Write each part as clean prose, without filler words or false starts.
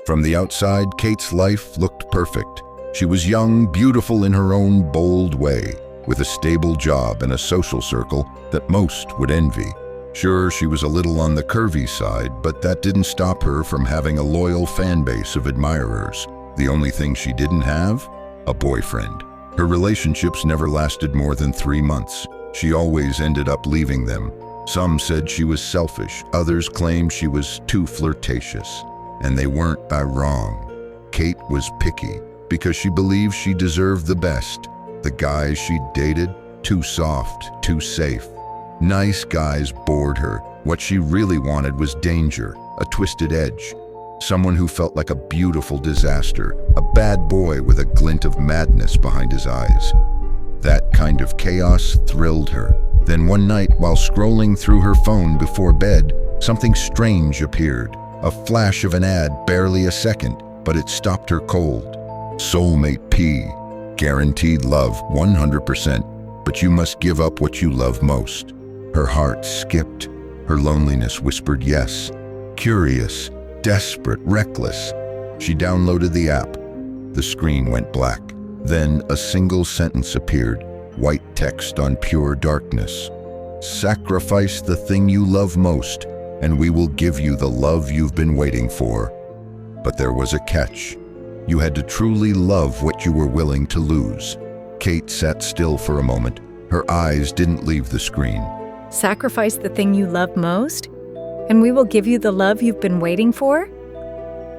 From the outside, Kate's life looked perfect. She was young, beautiful in her own bold way, with a stable job and a social circle that most would envy. Sure, she was a little on the curvy side, but that didn't stop her from having a loyal fan base of admirers. The only thing she didn't have? A boyfriend. Her relationships never lasted more than 3 months. She always ended up leaving them. Some said she was selfish, others claimed she was too flirtatious. And they weren't wrong. Kate was picky because she believed she deserved the best. The guys she dated, too soft, too safe. Nice guys bored her. What she really wanted was danger, a twisted edge. Someone who felt like a beautiful disaster, a bad boy with a glint of madness behind his eyes. That kind of chaos thrilled her. Then one night, while scrolling through her phone before bed, something strange appeared. A flash of an ad, barely a second, but it stopped her cold. Soulmate P. Guaranteed love, 100%, but you must give up what you love most. Her heart skipped. Her loneliness whispered yes. Curious, desperate, reckless. She downloaded the app. The screen went black. Then a single sentence appeared, white text on pure darkness. Sacrifice the thing you love most, and we will give you the love you've been waiting for. But there was a catch. You had to truly love what you were willing to lose. Kate sat still for a moment. Her eyes didn't leave the screen. Sacrifice the thing you love most, and we will give you the love you've been waiting for?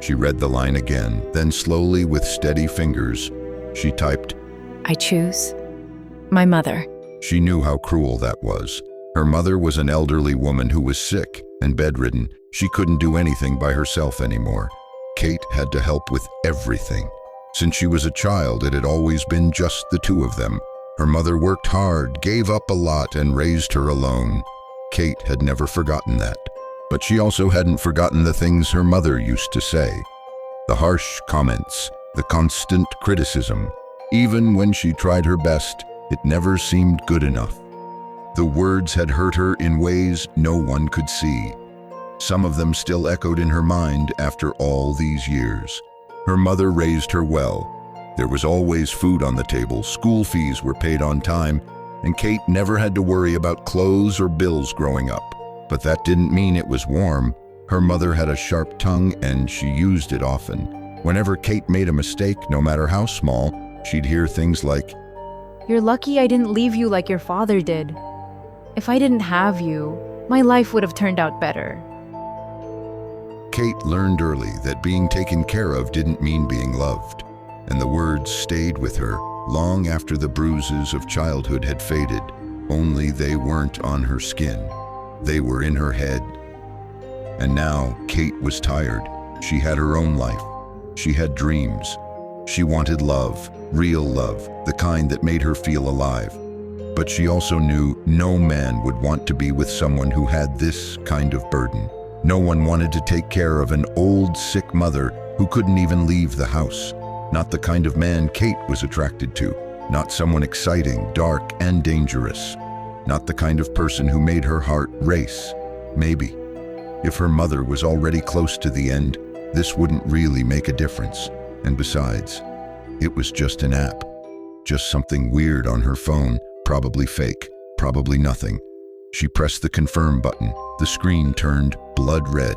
She read the line again, then slowly, with steady fingers, she typed, I choose my mother. She knew how cruel that was. Her mother was an elderly woman who was sick and bedridden. She couldn't do anything by herself anymore. Kate had to help with everything. Since she was a child, it had always been just the two of them. Her mother worked hard, gave up a lot, and raised her alone. Kate had never forgotten that. But she also hadn't forgotten the things her mother used to say. The harsh comments, the constant criticism. Even when she tried her best, it never seemed good enough. The words had hurt her in ways no one could see. Some of them still echoed in her mind after all these years. Her mother raised her well. There was always food on the table, school fees were paid on time, and Kate never had to worry about clothes or bills growing up. But that didn't mean it was warm. Her mother had a sharp tongue, and she used it often. Whenever Kate made a mistake, no matter how small, she'd hear things like, You're lucky I didn't leave you like your father did. If I didn't have you, my life would have turned out better. Kate learned early that being taken care of didn't mean being loved, and the words stayed with her long after the bruises of childhood had faded, only they weren't on her skin. They were in her head. And now Kate was tired. She had her own life. She had dreams. She wanted love, real love, the kind that made her feel alive. But she also knew no man would want to be with someone who had this kind of burden. No one wanted to take care of an old, sick mother who couldn't even leave the house. Not the kind of man Kate was attracted to. Not someone exciting, dark, and dangerous. Not the kind of person who made her heart race. Maybe. If her mother was already close to the end, this wouldn't really make a difference. And besides, it was just an app. Just something weird on her phone, probably fake, probably nothing. She pressed the confirm button. The screen turned blood red.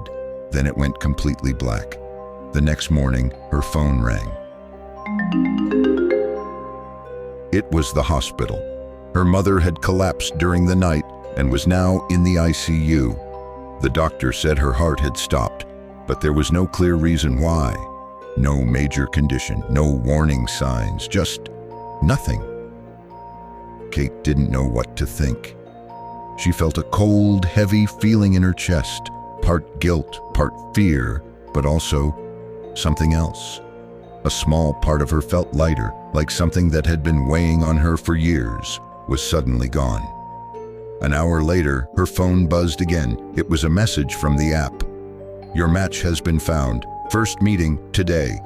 Then it went completely black. The next morning, her phone rang. It was the hospital. Her mother had collapsed during the night and was now in the ICU. The doctor said her heart had stopped, but there was no clear reason why. No major condition, no warning signs, just nothing. Kate didn't know what to think. She felt a cold, heavy feeling in her chest, part guilt, part fear, but also something else. A small part of her felt lighter, like something that had been weighing on her for years was suddenly gone. An hour later, her phone buzzed again. It was a message from the app. Your match has been found. First meeting today.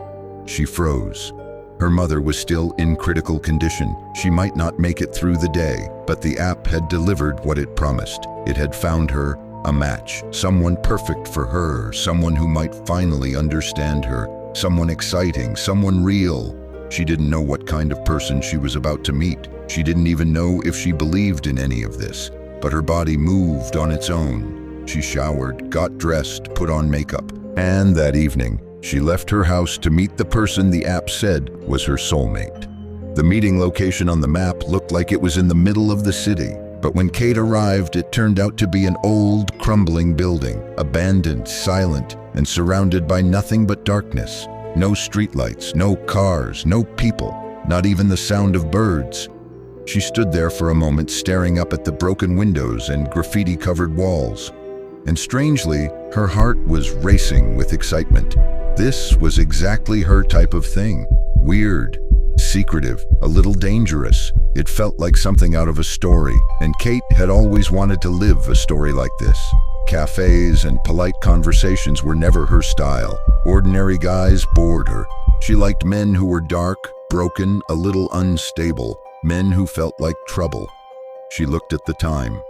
She froze. Her mother was still in critical condition. She might not make it through the day, but the app had delivered what it promised. It had found her A match, someone perfect for her, someone who might finally understand her, someone exciting, someone real. She didn't know what kind of person she was about to meet. She didn't even know if she believed in any of this, but her body moved on its own. She showered, got dressed, put on makeup, and that evening, she left her house to meet the person the app said was her soulmate. The meeting location on the map looked like it was in the middle of the city, but when Kate arrived, it turned out to be an old, crumbling building, abandoned, silent, and surrounded by nothing but darkness. No streetlights, no cars, no people, not even the sound of birds. She stood there for a moment, staring up at the broken windows and graffiti-covered walls. And strangely, her heart was racing with excitement. This was exactly her type of thing. Weird, secretive, a little dangerous. It felt like something out of a story, and Kate had always wanted to live a story like this. Cafes and polite conversations were never her style. Ordinary guys bored her. She liked men who were dark, broken, a little unstable, men who felt like trouble. She looked at the time.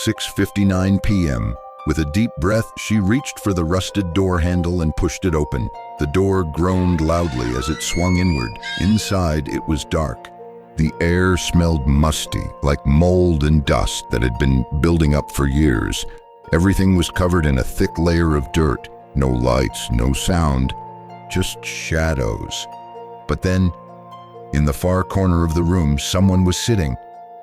6:59 p.m. With a deep breath, she reached for the rusted door handle and pushed it open. The door groaned loudly as it swung inward. Inside, it was dark. The air smelled musty, like mold and dust that had been building up for years. Everything was covered in a thick layer of dirt. No lights, no sound, just shadows. But then, in the far corner of the room, someone was sitting.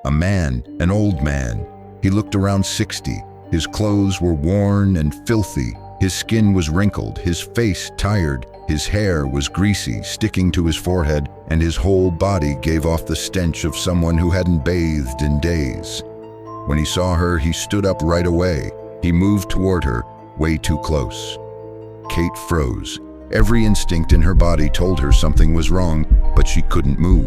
A man, an old man. He looked around 60. His clothes were worn and filthy. His skin was wrinkled, his face tired. His hair was greasy, sticking to his forehead, and his whole body gave off the stench of someone who hadn't bathed in days. When he saw her, he stood up right away. He moved toward her, way too close. Kate froze. Every instinct in her body told her something was wrong, but she couldn't move.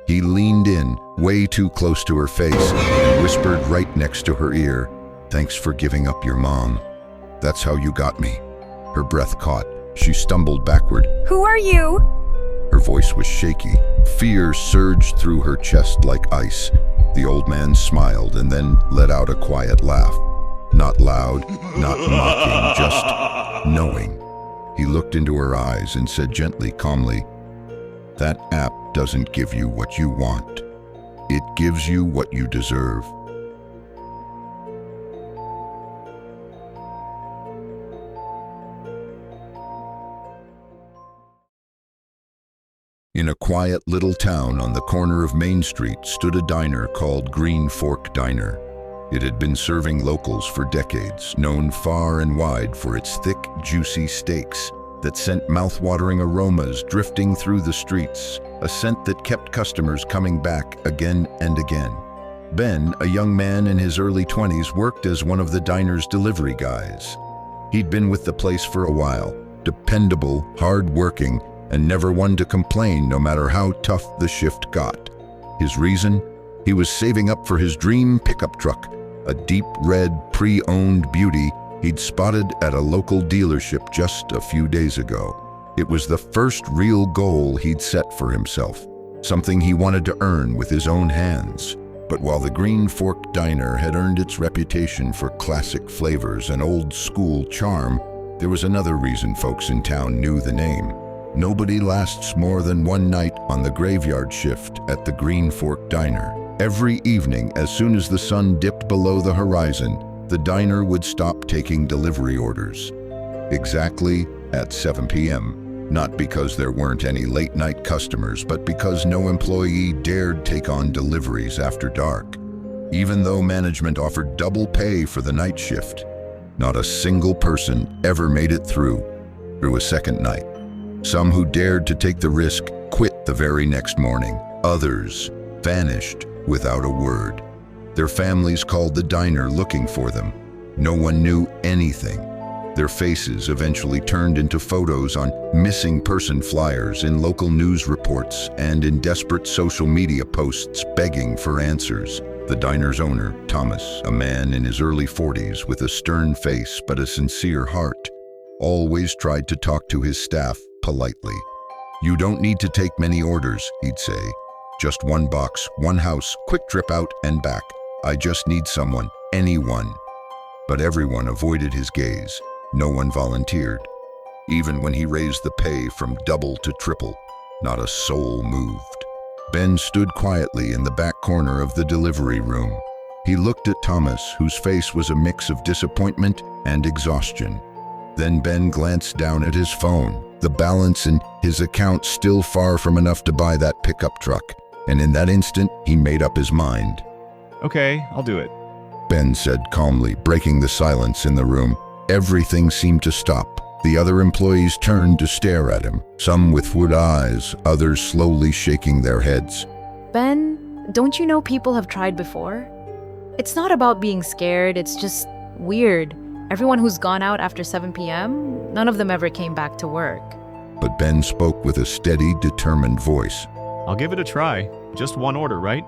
He leaned in, way too close to her face, and whispered right next to her ear, "Thanks for giving up your mom. That's how you got me." Her breath caught. She stumbled backward. Who are you? Her voice was shaky. Fear surged through her chest like ice. The old man smiled and then let out a quiet laugh. Not loud, not mocking, just knowing. He looked into her eyes and said gently, calmly, "That app doesn't give you what you want. It gives you what you deserve." In a quiet little town on the corner of Main Street stood a diner called Green Fork Diner. It had been serving locals for decades, known far and wide for its thick, juicy steaks that sent mouth-watering aromas drifting through the streets, a scent that kept customers coming back again and again. Ben, a young man in his early 20s, worked as one of the diner's delivery guys. He'd been with the place for a while, dependable, hard-working, and never one to complain no matter how tough the shift got. His reason? He was saving up for his dream pickup truck, a deep red, pre-owned beauty he'd spotted at a local dealership just a few days ago. It was the first real goal he'd set for himself, something he wanted to earn with his own hands. But while the Green Fork Diner had earned its reputation for classic flavors and old-school charm, there was another reason folks in town knew the name. Nobody lasts more than one night on the graveyard shift at the Green Fork Diner. Every evening, as soon as the sun dipped below the horizon, the diner would stop taking delivery orders. Exactly at 7 p.m. Not because there weren't any late-night customers, but because no employee dared take on deliveries after dark. Even though management offered double pay for the night shift, not a single person ever made it through a second night. Some who dared to take the risk quit the very next morning. Others vanished without a word. Their families called the diner looking for them. No one knew anything. Their faces eventually turned into photos on missing person flyers, in local news reports, and in desperate social media posts begging for answers. The diner's owner, Thomas, a man in his early 40s with a stern face but a sincere heart, always tried to talk to his staff politely. "You don't need to take many orders," he'd say. "Just one box, one house, quick trip out and back. I just need someone, anyone." but everyone avoided his gaze. No one volunteered. Even when he raised the pay from double to triple, not a soul moved. Ben stood quietly in the back corner of the delivery room. He looked at Thomas, whose face was a mix of disappointment and exhaustion. Then Ben glanced down at his phone, the balance in his account still far from enough to buy that pickup truck. And in that instant, he made up his mind. Okay, I'll do it. Ben said calmly, breaking the silence in the room. Everything seemed to stop. The other employees turned to stare at him, some with wood eyes, others slowly shaking their heads. Ben, don't you know people have tried before? It's not about being scared, it's just weird. Everyone who's gone out after 7 p.m., none of them ever came back to work. But Ben spoke with a steady, determined voice. I'll give it a try. Just one order, right?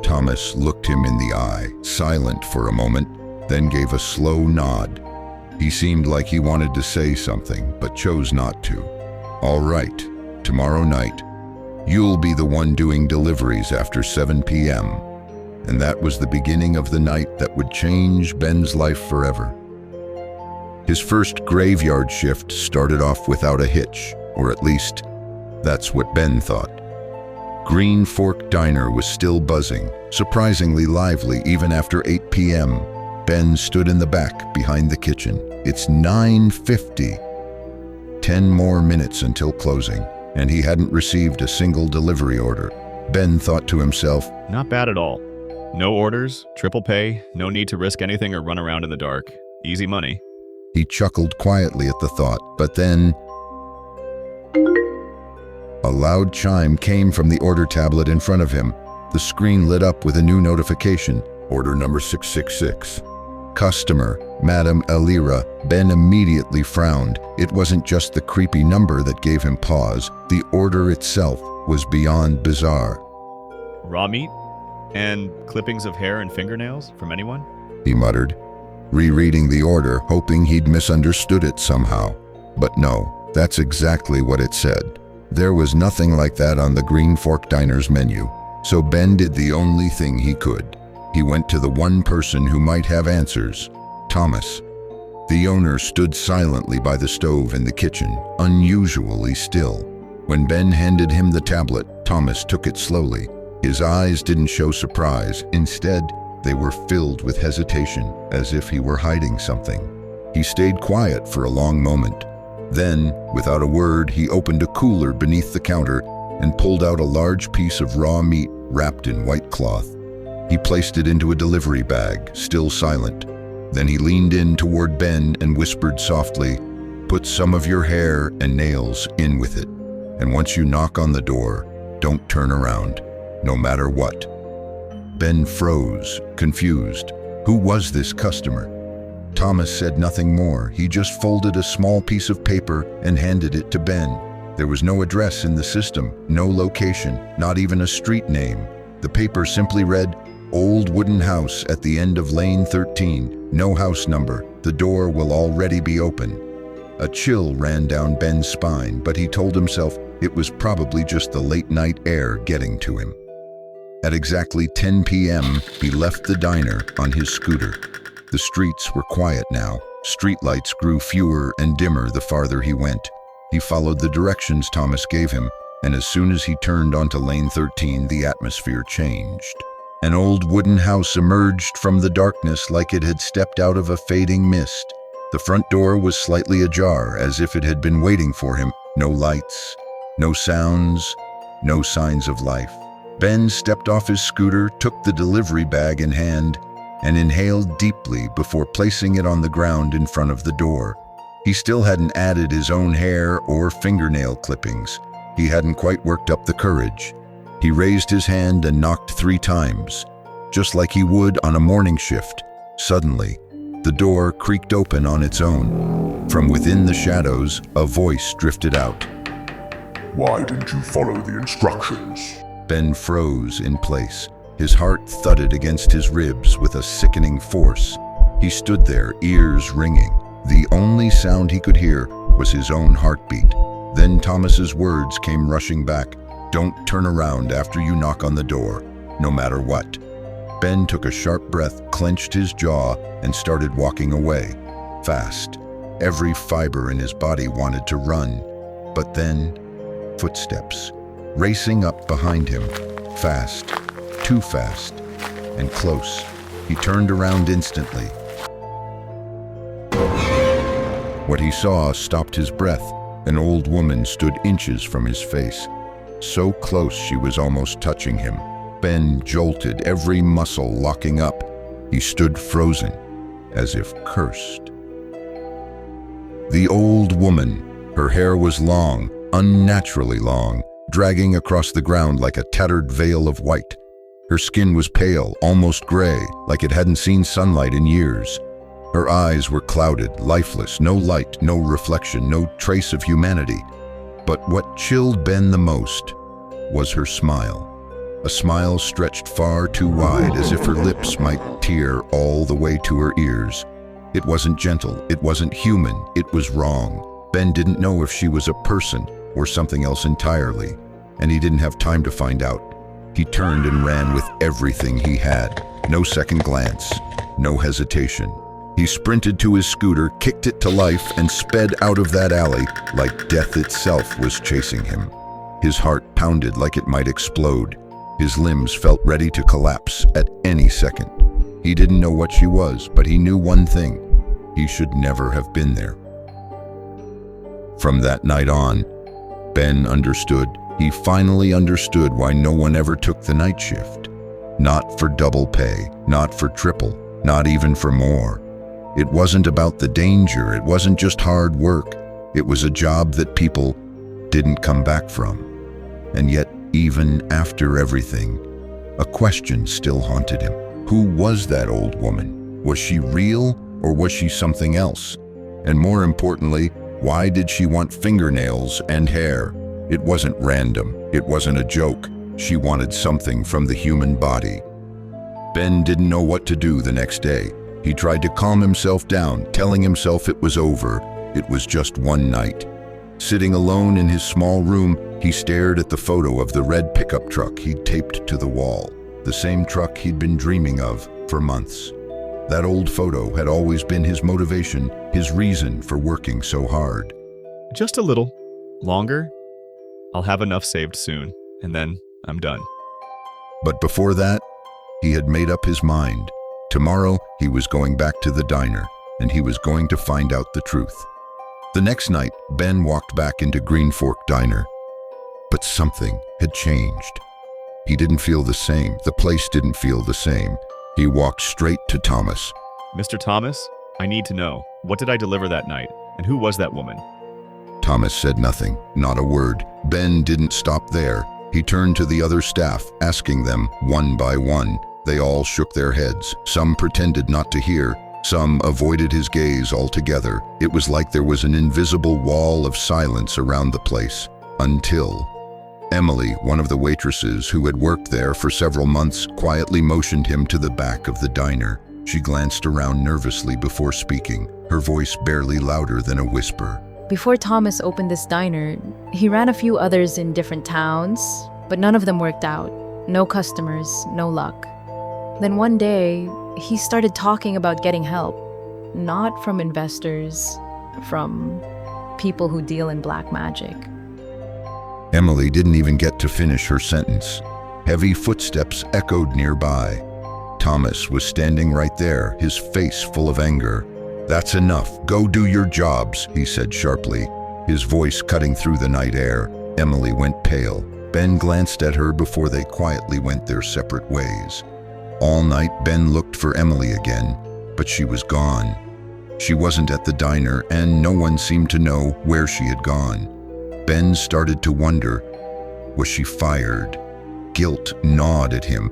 Thomas looked him in the eye, silent for a moment, then gave a slow nod. He seemed like he wanted to say something, but chose not to. All right, tomorrow night, you'll be the one doing deliveries after 7 p.m. And that was the beginning of the night that would change Ben's life forever. His first graveyard shift started off without a hitch, or at least, that's what Ben thought. Green Fork Diner was still buzzing, surprisingly lively even after 8 p.m. Ben stood in the back behind the kitchen. It's 9:50. 10 more minutes until closing, and he hadn't received a single delivery order. Ben thought to himself, Not bad at all. No orders, triple pay, no need to risk anything or run around in the dark. Easy money. he chuckled quietly at the thought, but then a loud chime came from the order tablet in front of him. The screen lit up with a new notification. Order number 666. Customer, Madam Elira. Ben immediately frowned. It wasn't just the creepy number that gave him pause. The order itself was beyond bizarre. Raw meat? And clippings of hair and fingernails from anyone? He muttered, rereading the order, hoping he'd misunderstood it somehow. But no, that's exactly what it said. There was nothing like that on the Green Fork Diner's menu. So Ben did the only thing he could. He went to the one person who might have answers, Thomas. The owner stood silently by the stove in the kitchen, unusually still. When Ben handed him the tablet, Thomas took it slowly. His eyes didn't show surprise. Instead, they were filled with hesitation, as if he were hiding something. He stayed quiet for a long moment. Then, without a word, he opened a cooler beneath the counter and pulled out a large piece of raw meat wrapped in white cloth. He placed it into a delivery bag, still silent. Then he leaned in toward Ben and whispered softly, "Put some of your hair and nails in with it. And once you knock on the door, don't turn around, no matter what." Ben froze, confused. Who was this customer? Thomas said nothing more. He just folded a small piece of paper and handed it to Ben. There was no address in the system, no location, not even a street name. The paper simply read, "Old wooden house at the end of lane 13, no house number, the door will already be open." A chill ran down Ben's spine, but he told himself it was probably just the late night air getting to him. At exactly 10 p.m., he left the diner on his scooter. The streets were quiet now. Streetlights grew fewer and dimmer the farther he went. He followed the directions Thomas gave him, and as soon as he turned onto lane 13, the atmosphere changed. An old wooden house emerged from the darkness like it had stepped out of a fading mist. The front door was slightly ajar, as if it had been waiting for him. No lights, no sounds, no signs of life. Ben stepped off his scooter, took the delivery bag in hand, and inhaled deeply before placing it on the ground in front of the door. He still hadn't added his own hair or fingernail clippings. He hadn't quite worked up the courage. He raised his hand and knocked 3 times, just like he would on a morning shift. Suddenly, the door creaked open on its own. From within the shadows, a voice drifted out. "Why didn't you follow the instructions?" Ben froze in place. His heart thudded against his ribs with a sickening force. He stood there, ears ringing. The only sound he could hear was his own heartbeat. Then Thomas's words came rushing back. "Don't turn around after you knock on the door, no matter what." Ben took a sharp breath, clenched his jaw, and started walking away. Fast. Every fiber in his body wanted to run. But then, footsteps, racing up behind him. Fast. Too fast. And close. He turned around instantly. What he saw stopped his breath. An old woman stood inches from his face. So close she was almost touching him. Ben jolted, every muscle locking up. He stood frozen, as if cursed. The old woman, her hair was long, unnaturally long, dragging across the ground like a tattered veil of white. Her skin was pale, almost gray, like it hadn't seen sunlight in years. Her eyes were clouded, lifeless, no light, no reflection, no trace of humanity. But what chilled Ben the most was her smile. A smile stretched far too wide, as if her lips might tear all the way to her ears. It wasn't gentle, it wasn't human, it was wrong. Ben didn't know if she was a person or something else entirely, and he didn't have time to find out. He turned and ran with everything he had. No second glance, no hesitation. He sprinted to his scooter, kicked it to life, and sped out of that alley like death itself was chasing him. His heart pounded like it might explode. His limbs felt ready to collapse at any second. He didn't know what she was, but he knew one thing. He should never have been there. From that night on, Ben understood. He finally understood why no one ever took the night shift. Not for double pay, not for triple, not even for more. It wasn't about the danger, it wasn't just hard work. It was a job that people didn't come back from. And yet, even after everything, a question still haunted him. Who was that old woman? Was she real, or was she something else? And more importantly, why did she want fingernails and hair? It wasn't random. It wasn't a joke. She wanted something from the human body. Ben didn't know what to do the next day. He tried to calm himself down, telling himself it was over. It was just one night. Sitting alone in his small room, he stared at the photo of the red pickup truck he'd taped to the wall, the same truck he'd been dreaming of for months. That old photo had always been his motivation, his reason for working so hard. Just a little longer. I'll have enough saved soon, and then I'm done. But before that, he had made up his mind. Tomorrow, he was going back to the diner, and he was going to find out the truth. The next night, Ben walked back into Green Fork Diner. But something had changed. He didn't feel the same. The place didn't feel the same. He walked straight to Thomas. Mr. Thomas, I need to know, what did I deliver that night, and who was that woman? Thomas said nothing, not a word. Ben didn't stop there. He turned to the other staff, asking them one by one. They all shook their heads. Some pretended not to hear. Some avoided his gaze altogether. It was like there was an invisible wall of silence around the place. Until Emily, one of the waitresses who had worked there for several months, quietly motioned him to the back of the diner. She glanced around nervously before speaking, her voice barely louder than a whisper. Before Thomas opened this diner, he ran a few others in different towns, but none of them worked out. No customers, no luck. Then one day, he started talking about getting help. Not from investors, from people who deal in black magic. Emily didn't even get to finish her sentence. Heavy footsteps echoed nearby. Thomas was standing right there, his face full of anger. "That's enough. Go do your jobs," he said sharply, his voice cutting through the night air. Emily went pale. Ben glanced at her before they quietly went their separate ways. All night, Ben looked for Emily again, but she was gone. She wasn't at the diner, and no one seemed to know where she had gone. Ben started to wonder, was she fired? Guilt gnawed at him.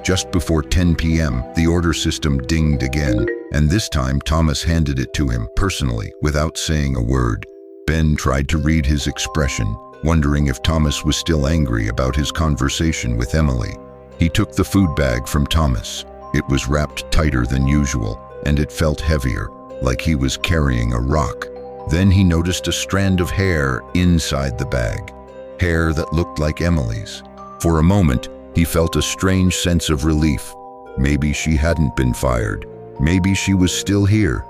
Just before 10 p.m., the order system dinged again, and this time Thomas handed it to him personally, without saying a word. Ben tried to read his expression, wondering if Thomas was still angry about his conversation with Emily. He took the food bag from Thomas. It was wrapped tighter than usual, and it felt heavier, like he was carrying a rock. Then he noticed a strand of hair inside the bag, hair that looked like Emily's. For a moment, He felt a strange sense of relief. Maybe she hadn't been fired. Maybe she was still here.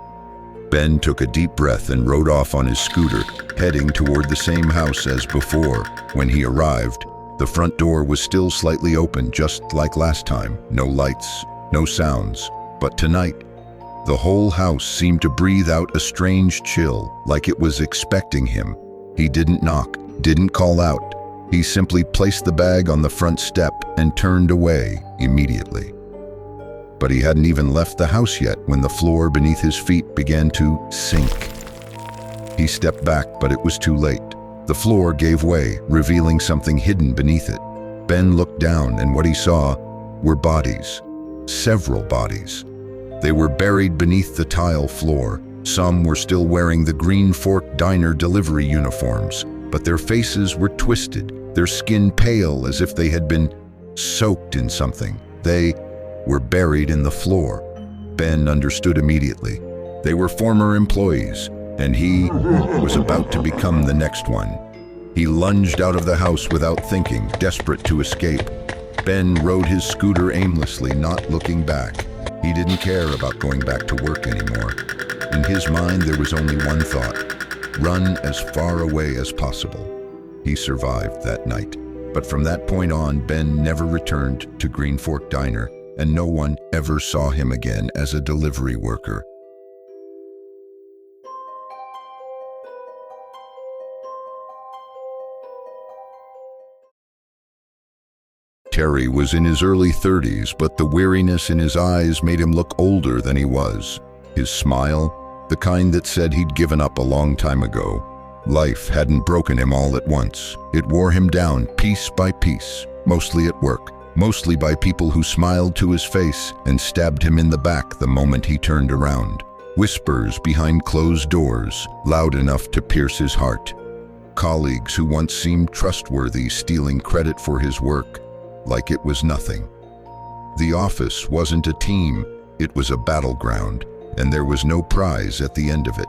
Ben took a deep breath and rode off on his scooter, heading toward the same house as before. When he arrived, the front door was still slightly open, just like last time. No lights, no sounds. But tonight, the whole house seemed to breathe out a strange chill, like it was expecting him. He didn't knock, didn't call out. He simply placed the bag on the front step and turned away immediately. But he hadn't even left the house yet when the floor beneath his feet began to sink. He stepped back, but it was too late. The floor gave way, revealing something hidden beneath it. Ben looked down, and what he saw were bodies. Several bodies. They were buried beneath the tile floor. Some were still wearing the Green Fork Diner delivery uniforms, but their faces were twisted, their skin pale as if they had been soaked in something. They were buried in the floor. Ben understood immediately. They were former employees, and he was about to become the next one. He lunged out of the house without thinking, desperate to escape. Ben rode his scooter aimlessly, not looking back. He didn't care about going back to work anymore. In his mind, there was only one thought: run as far away as possible. He survived that night. But from that point on, Ben never returned to Green Fork Diner, and no one ever saw him again as a delivery worker. Terry was in his early 30s, but the weariness in his eyes made him look older than he was. His smile, the kind that said he'd given up a long time ago. Life hadn't broken him all at once. It wore him down piece by piece, mostly at work, mostly by people who smiled to his face and stabbed him in the back the moment he turned around. Whispers behind closed doors, loud enough to pierce his heart. Colleagues who once seemed trustworthy stealing credit for his work, like it was nothing. The office wasn't a team, it was a battleground, and there was no prize at the end of it.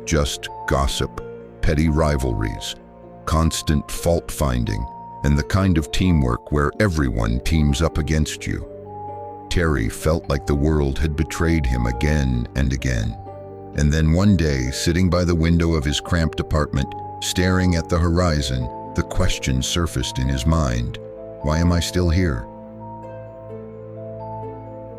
Just gossip, petty rivalries, constant fault-finding, and the kind of teamwork where everyone teams up against you. Terry felt like the world had betrayed him again and again. And then one day, sitting by the window of his cramped apartment, staring at the horizon, the question surfaced in his mind: why am I still here?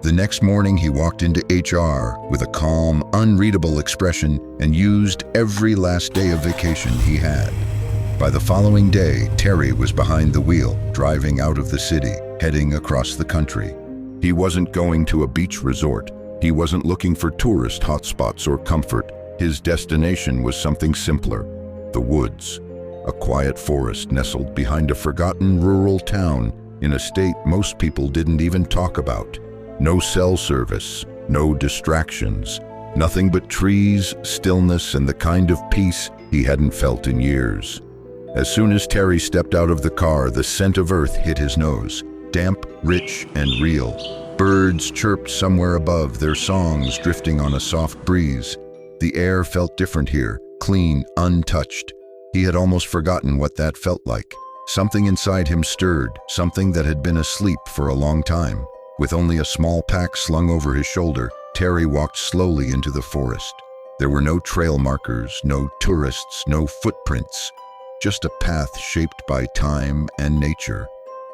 The next morning, he walked into HR with a calm, unreadable expression and used every last day of vacation he had. By the following day, Terry was behind the wheel, driving out of the city, heading across the country. He wasn't going to a beach resort. He wasn't looking for tourist hotspots or comfort. His destination was something simpler: the woods. A quiet forest nestled behind a forgotten rural town in a state most people didn't even talk about. No cell service, no distractions, nothing but trees, stillness, and the kind of peace he hadn't felt in years. As soon as Terry stepped out of the car, the scent of earth hit his nose, damp, rich, and real. Birds chirped somewhere above, their songs drifting on a soft breeze. The air felt different here, clean, untouched. He had almost forgotten what that felt like. Something inside him stirred, something that had been asleep for a long time. With only a small pack slung over his shoulder, Terry walked slowly into the forest. There were no trail markers, no tourists, no footprints. Just a path shaped by time and nature.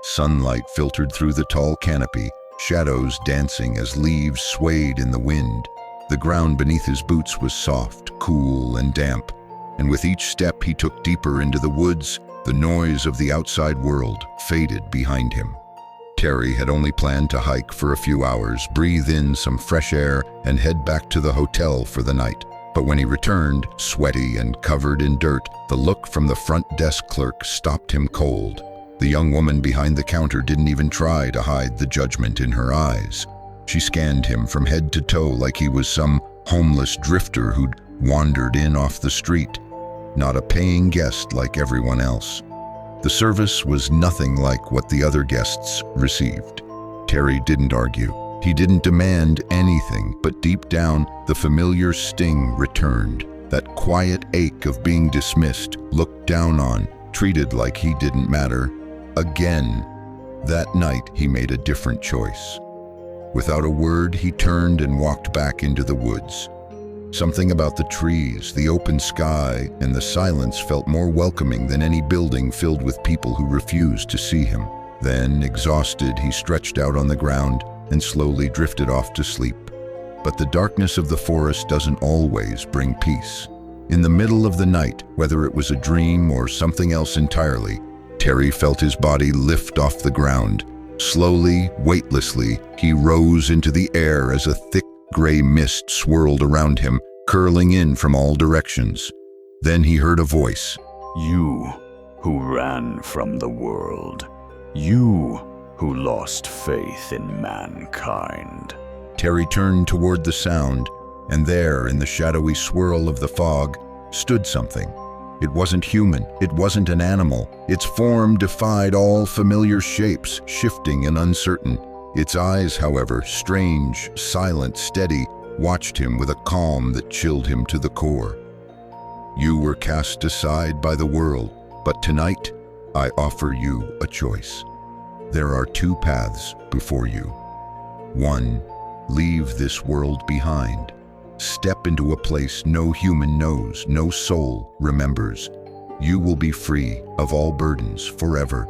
Sunlight filtered through the tall canopy, shadows dancing as leaves swayed in the wind. The ground beneath his boots was soft, cool, and damp. And with each step he took deeper into the woods, the noise of the outside world faded behind him. Terry had only planned to hike for a few hours, breathe in some fresh air, and head back to the hotel for the night. But when he returned, sweaty and covered in dirt, the look from the front desk clerk stopped him cold. The young woman behind the counter didn't even try to hide the judgment in her eyes. She scanned him from head to toe like he was some homeless drifter who'd wandered in off the street, not a paying guest like everyone else. The service was nothing like what the other guests received. Terry didn't argue. He didn't demand anything, but deep down, the familiar sting returned. That quiet ache of being dismissed, looked down on, treated like he didn't matter. Again. That night, he made a different choice. Without a word, he turned and walked back into the woods. Something about the trees, the open sky, and the silence felt more welcoming than any building filled with people who refused to see him. Then, exhausted, he stretched out on the ground and slowly drifted off to sleep. But the darkness of the forest doesn't always bring peace. In the middle of the night, whether it was a dream or something else entirely, Terry felt his body lift off the ground. Slowly, weightlessly, he rose into the air as a thick gray mist swirled around him, curling in from all directions. Then he heard a voice. You who ran from the world. You who lost faith in mankind. Terry turned toward the sound, and there, in the shadowy swirl of the fog, stood something. It wasn't human, it wasn't an animal. Its form defied all familiar shapes, shifting and uncertain. Its eyes, however, strange, silent, steady, watched him with a calm that chilled him to the core. You were cast aside by the world, but tonight, I offer you a choice. There are two paths before you. One, leave this world behind. Step into a place no human knows, no soul remembers. You will be free of all burdens forever.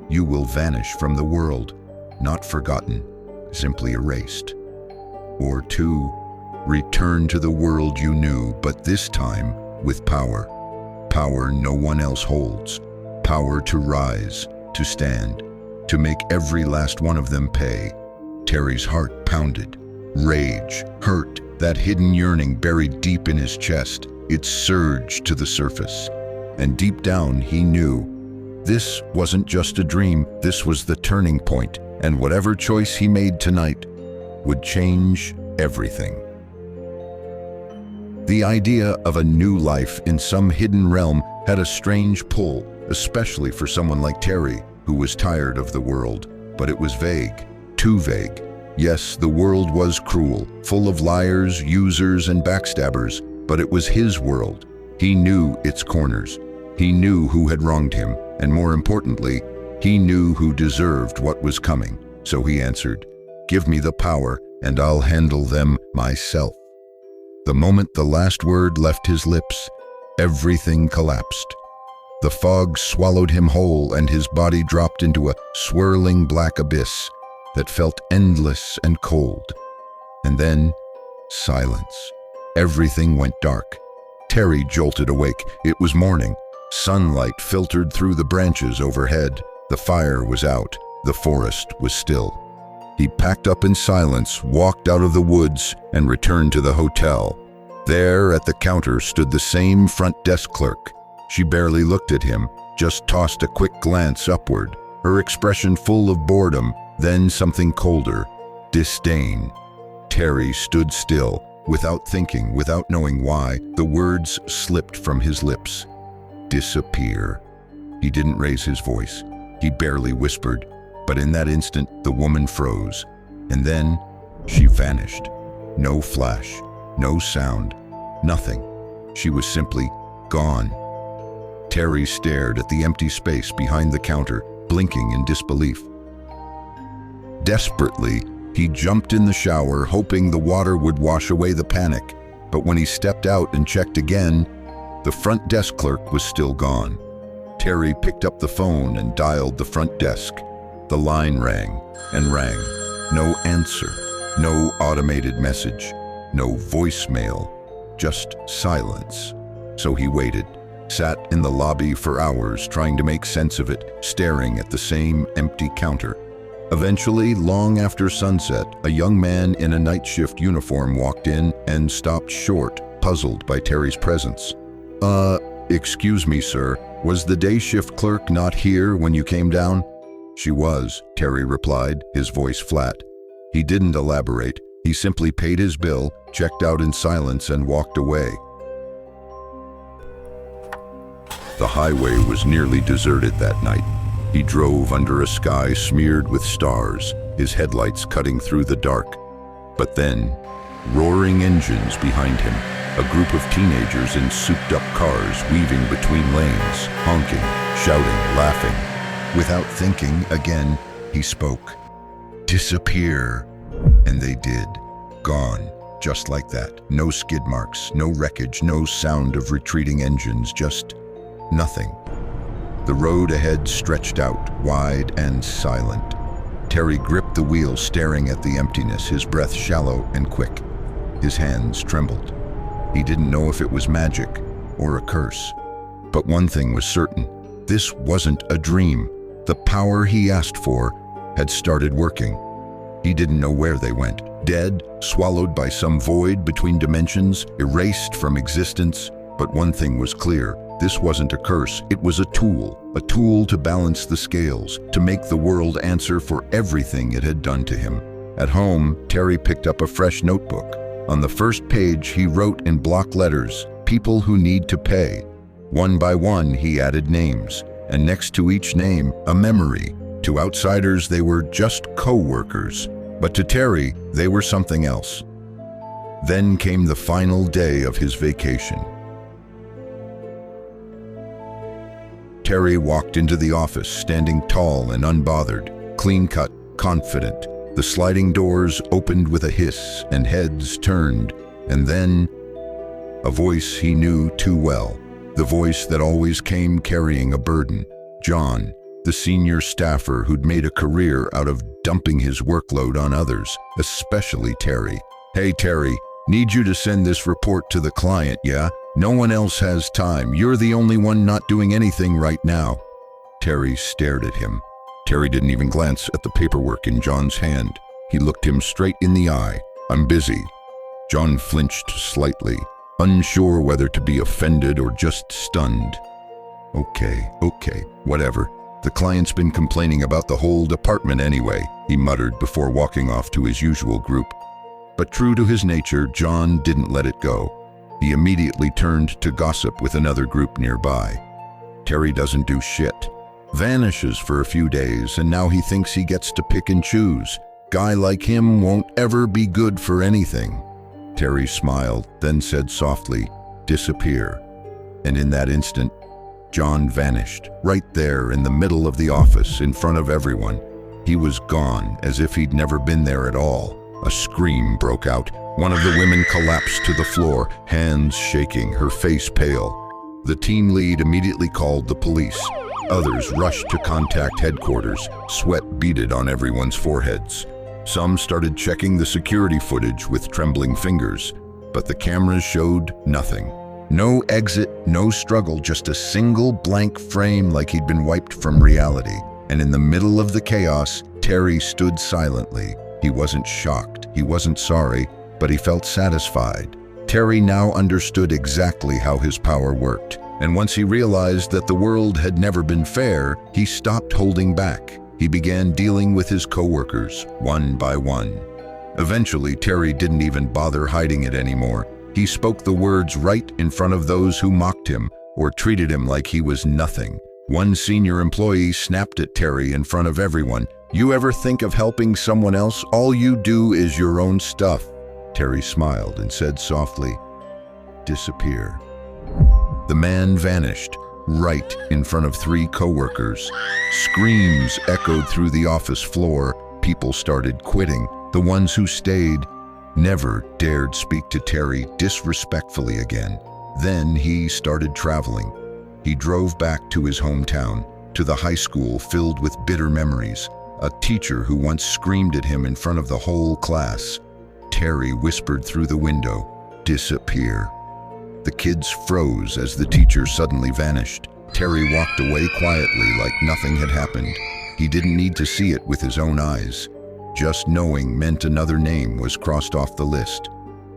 You will vanish from the world, not forgotten, simply erased. Or two, return to the world you knew, but this time with power. Power no one else holds. Power to rise, to stand, to make every last one of them pay. Terry's heart pounded. Rage, hurt, that hidden yearning buried deep in his chest, it surged to the surface. And deep down, he knew this wasn't just a dream, this was the turning point, and whatever choice he made tonight would change everything. The idea of a new life in some hidden realm had a strange pull, especially for someone like Terry, who was tired of the world. But it was vague, too vague. Yes, the world was cruel, full of liars, users, and backstabbers, but it was his world. He knew its corners. He knew who had wronged him, and more importantly, he knew who deserved what was coming. So he answered, "Give me the power, and I'll handle them myself." The moment the last word left his lips, everything collapsed. The fog swallowed him whole, and his body dropped into a swirling black abyss that felt endless and cold. And then, silence. Everything went dark. Terry jolted awake. It was morning. Sunlight filtered through the branches overhead. The fire was out. The forest was still. He packed up in silence, walked out of the woods, and returned to the hotel. There, at the counter, stood the same front desk clerk. She barely looked at him, just tossed a quick glance upward, her expression full of boredom, then something colder, disdain. Terry stood still, without thinking, without knowing why. The words slipped from his lips. Disappear. He didn't raise his voice. He barely whispered. But in that instant, the woman froze. And then, she vanished. No flash, no sound, nothing. She was simply gone. Terry stared at the empty space behind the counter, blinking in disbelief. Desperately, he jumped in the shower, hoping the water would wash away the panic. But when he stepped out and checked again, the front desk clerk was still gone. Terry picked up the phone and dialed the front desk. The line rang and rang. No answer, no automated message, no voicemail, just silence. So he waited, sat in the lobby for hours trying to make sense of it, staring at the same empty counter. Eventually, long after sunset, a young man in a night shift uniform walked in and stopped short, puzzled by Terry's presence. Excuse me, sir, was the day shift clerk not here when you came down?" "She was," Terry replied, his voice flat. He didn't elaborate. He simply paid his bill, checked out in silence, and walked away. The highway was nearly deserted that night. He drove under a sky smeared with stars, his headlights cutting through the dark. But then, roaring engines behind him, a group of teenagers in souped-up cars weaving between lanes, honking, shouting, laughing. Without thinking, again, He spoke. "Disappear." And they did. Gone. Just like that. No skid marks, no wreckage, no sound of retreating engines, just nothing. The road ahead stretched out, wide and silent. Terry gripped the wheel, staring at the emptiness, his breath shallow and quick. His hands trembled. He didn't know if it was magic or a curse. But one thing was certain. This wasn't a dream. The power he asked for had started working. He didn't know where they went. Dead, swallowed by some void between dimensions, erased from existence. But one thing was clear. This wasn't a curse. It was a tool to balance the scales, to make the world answer for everything it had done to him. At home, Terry picked up a fresh notebook. On the first page, he wrote in block letters, "People who need to pay." One by one, he added names, and next to each name, a memory. To outsiders, they were just co-workers, but to Terry, they were something else. Then came the final day of his vacation. Terry walked into the office, standing tall and unbothered, clean-cut, confident. The sliding doors opened with a hiss, and heads turned, and then a voice he knew too well, the voice that always came carrying a burden. John, the senior staffer who'd made a career out of dumping his workload on others, especially Terry. "Hey Terry, need you to send this report to the client, yeah? No one else has time. You're the only one not doing anything right now." Terry stared at him. Terry didn't even glance at the paperwork in John's hand. He looked him straight in the eye. "I'm busy." John flinched slightly, unsure whether to be offended or just stunned. Okay, whatever. The client's been complaining about the whole department anyway," he muttered before walking off to his usual group. But true to his nature, John didn't let it go. He immediately turned to gossip with another group nearby. Terry doesn't do shit. Vanishes for a few days, and now he thinks he gets to pick and choose. Guy like him won't ever be good for anything. Terry smiled, then said softly, "Disappear." And in that instant, John vanished, right there in the middle of the office, in front of everyone. He was gone, as if he'd never been there at all. A scream broke out. One of the women collapsed to the floor, hands shaking, her face pale. The team lead immediately called the police. Others rushed to contact headquarters, sweat beaded on everyone's foreheads. Some started checking the security footage with trembling fingers, but the cameras showed nothing. No exit, no struggle, just a single blank frame like he'd been wiped from reality. And in the middle of the chaos, Terry stood silently. He wasn't shocked, he wasn't sorry, but he felt satisfied. Terry now understood exactly how his power worked. And once he realized that the world had never been fair, he stopped holding back. He began dealing with his coworkers, one by one. Eventually, Terry didn't even bother hiding it anymore. He spoke the words right in front of those who mocked him or treated him like he was nothing. One senior employee snapped at Terry in front of everyone. "You ever think of helping someone else? All you do is your own stuff." Terry smiled and said softly, "Disappear." The man vanished, right in front of 3 coworkers. Screams echoed through the office floor. People started quitting. The ones who stayed never dared speak to Terry disrespectfully again. Then he started traveling. He drove back to his hometown, to the high school filled with bitter memories. A teacher who once screamed at him in front of the whole class. Terry whispered through the window, "Disappear." The kids froze as the teacher suddenly vanished. Terry walked away quietly like nothing had happened. He didn't need to see it with his own eyes. Just knowing meant another name was crossed off the list.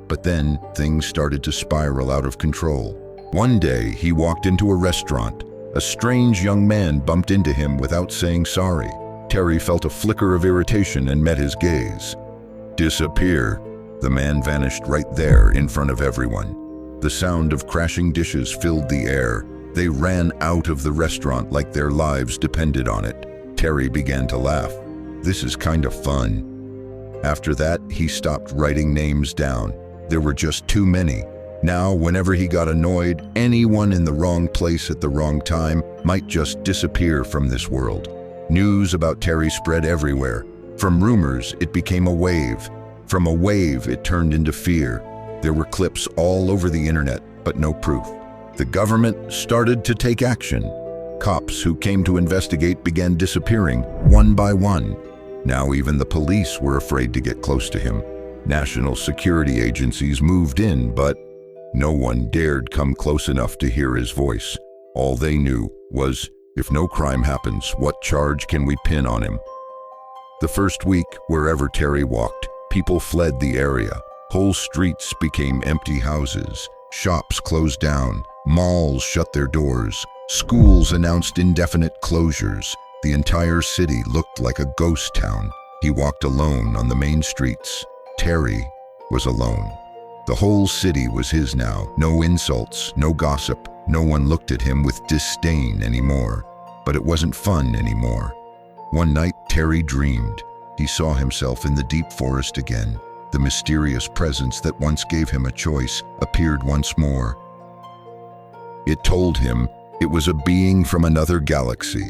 But then things started to spiral out of control. One day he walked into a restaurant. A strange young man bumped into him without saying sorry. Terry felt a flicker of irritation and met his gaze. "Disappear." The man vanished right there in front of everyone. The sound of crashing dishes filled the air. They ran out of the restaurant like their lives depended on it. Terry began to laugh. "This is kind of fun." After that, he stopped writing names down. There were just too many. Now, whenever he got annoyed, anyone in the wrong place at the wrong time might just disappear from this world. News about Terry spread everywhere. From rumors, it became a wave. From a wave, it turned into fear. There were clips all over the internet, but no proof. The government started to take action. Cops who came to investigate began disappearing, one by one. Now even the police were afraid to get close to him. National security agencies moved in, but no one dared come close enough to hear his voice. All they knew was, if no crime happens, what charge can we pin on him? The first week, wherever Terry walked, people fled the area. Whole streets became empty houses. Shops closed down. Malls shut their doors. Schools announced indefinite closures. The entire city looked like a ghost town. He walked alone on the main streets. Terry was alone. The whole city was his now. No insults, no gossip. No one looked at him with disdain anymore. But it wasn't fun anymore. One night, Terry dreamed. He saw himself in the deep forest again. The mysterious presence that once gave him a choice appeared once more. It told him it was a being from another galaxy.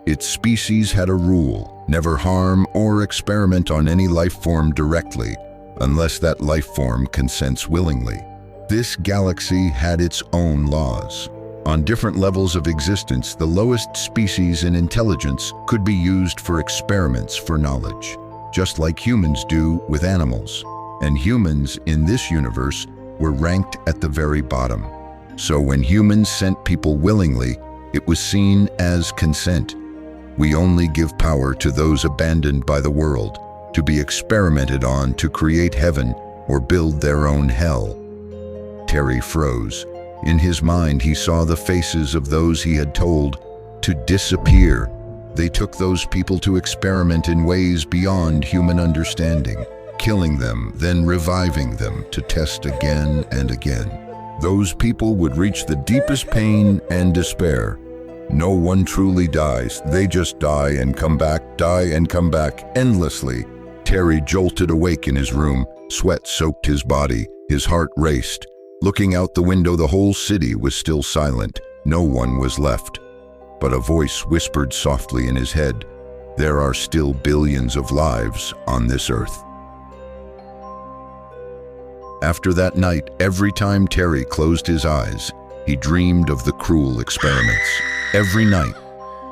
Its species had a rule: never harm or experiment on any life form directly, unless that life form consents willingly. This galaxy had its own laws. On different levels of existence, the lowest species in intelligence could be used for experiments for knowledge, just like humans do with animals. And humans in this universe were ranked at the very bottom. So when humans sent people willingly, it was seen as consent. We only give power to those abandoned by the world, to be experimented on to create heaven or build their own hell. Terry froze. In his mind, he saw the faces of those he had told to disappear. They took those people to experiment in ways beyond human understanding, killing them, then reviving them to test again and again. Those people would reach the deepest pain and despair. No one truly dies. They just die and come back endlessly. Terry jolted awake in his room. Sweat soaked his body. His heart raced. Looking out the window, the whole city was still silent. No one was left. But a voice whispered softly in his head, "There are still billions of lives on this earth." After that night, every time Terry closed his eyes, he dreamed of the cruel experiments. Every night.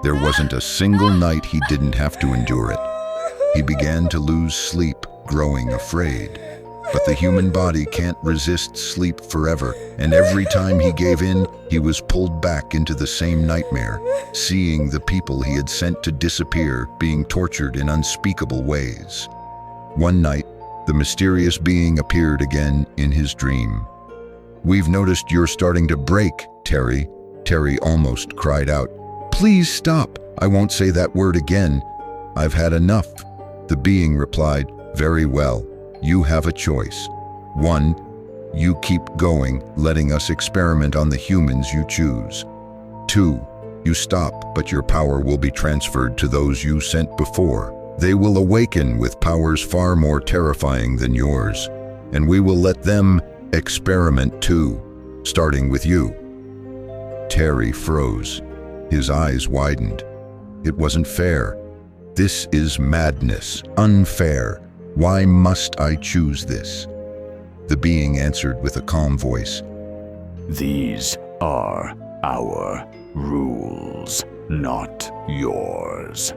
There wasn't a single night he didn't have to endure it. He began to lose sleep, growing afraid. But the human body can't resist sleep forever, and every time he gave in, he was pulled back into the same nightmare, seeing the people he had sent to disappear being tortured in unspeakable ways. One night, the mysterious being appeared again in his dream. "We've noticed you're starting to break, Terry." Terry almost cried out. "Please stop. I won't say that word again. I've had enough." The being replied, "Very well. You have a choice. 1. You keep going, letting us experiment on the humans you choose. 2. You stop, but your power will be transferred to those you sent before. They will awaken with powers far more terrifying than yours, and we will let them experiment too, starting with you." Terry froze. His eyes widened. It wasn't fair. "This is madness, unfair. Why must I choose this?" The being answered with a calm voice. These are our rules, not yours.